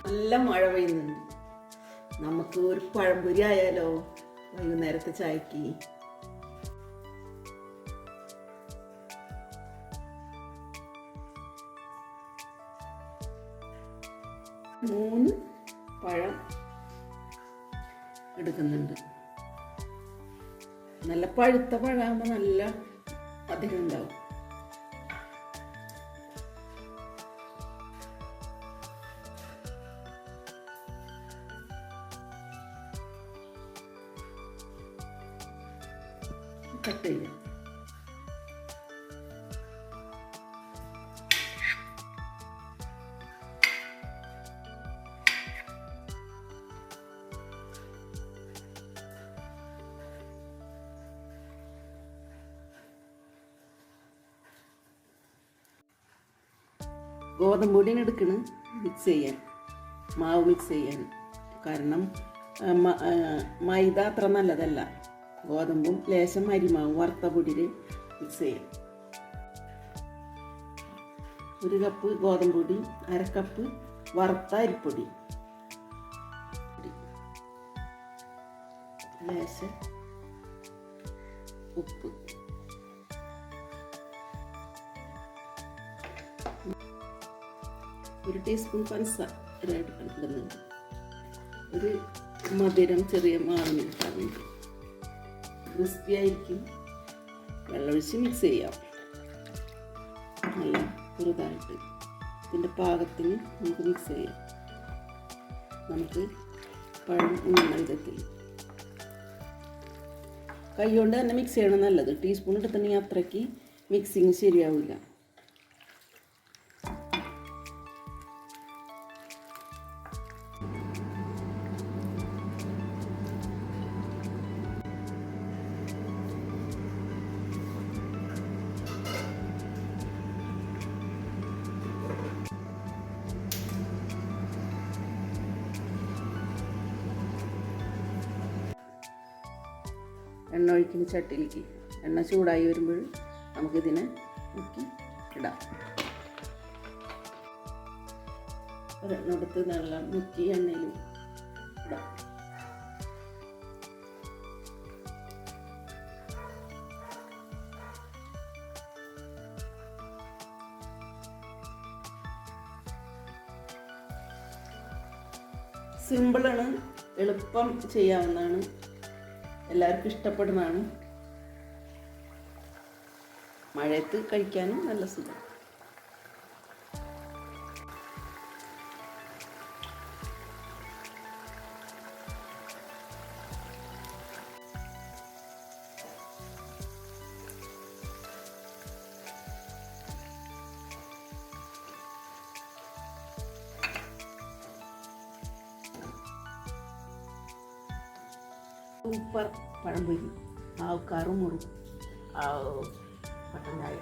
നല്ല മഴ പെയ്യുന്നുണ്ട്. നമുക്ക് ഒരു പഴംപൊരി ആയാലോ വൈകുന്നേരത്തെ ചായക്ക്? മൂന്ന് പഴം എടുക്കുന്നുണ്ട്. നല്ല പഴുത്ത പഴമാകുമ്പോൾ നല്ല അധികം ഉണ്ടാവും. കട്ട് ചെയ്യാം. ഗോതമ്പ് പൊടിയാണ് എടുക്കണ് മിക്സ് ചെയ്യാൻ, മാവ് മിക്സ് ചെയ്യാൻ. കാരണം മൈദ അത്ര നല്ലതല്ല. ഗോതമ്പും ലേശം അരിമാവും വറുത്ത പൊടിയിൽ മിക്സ് ചെയ്യാം. 1 കപ്പ് ഗോതമ്പ് പൊടി, 1/2 കപ്പ് വറുത്ത അരിപ്പൊടി, ലേശം ഉപ്പ്, 1 ടീസ്പൂൺ പഞ്ചസാര ഇടുന്നുണ്ട്. ഒരു മധുരം ചെറിയ മാവ് കിട്ടാൻ വേണ്ടി ക്രിസ്പി ആയിരിക്കും. വെള്ളമൊഴിച്ച് മിക്സ് ചെയ്യാം നല്ല ചെറുതായിട്ട്. ഇതിൻ്റെ പാകത്തിന് നമുക്ക് മിക്സ് ചെയ്യാം. നമുക്ക് പഴം ഉണ്ണുന്ന വിധത്തിൽ കൈ കൊണ്ട് തന്നെ മിക്സ് ചെയ്യണം നല്ലത്. ടീസ്പൂൺ എടുത്തിട്ടുണ്ടെങ്കിൽ അത്രയ്ക്ക് മിക്സിങ് ശരിയാവില്ല. എണ്ണ ഒഴിക്കുന്ന ചട്ടിയിലേക്ക് എണ്ണ ചൂടായി വരുമ്പോൾ നമുക്കിതിനെ മുക്കി ഇടാം. ഒരെണ്ണെടുത്ത് നല്ല മുക്കി എണ്ണയിൽ ഇടാം. സിമ്പിളാണ്, എളുപ്പം ചെയ്യാവുന്നതാണ്, എല്ലാവർക്കും ഇഷ്ടപ്പെടുന്നതാണ്. മഴയത്ത് കഴിക്കാനും നല്ല സുഖം. സൂപ്പർ പഴംപൊരി, ആൾക്കാരും മുറും. കട്ടൻ ചായ.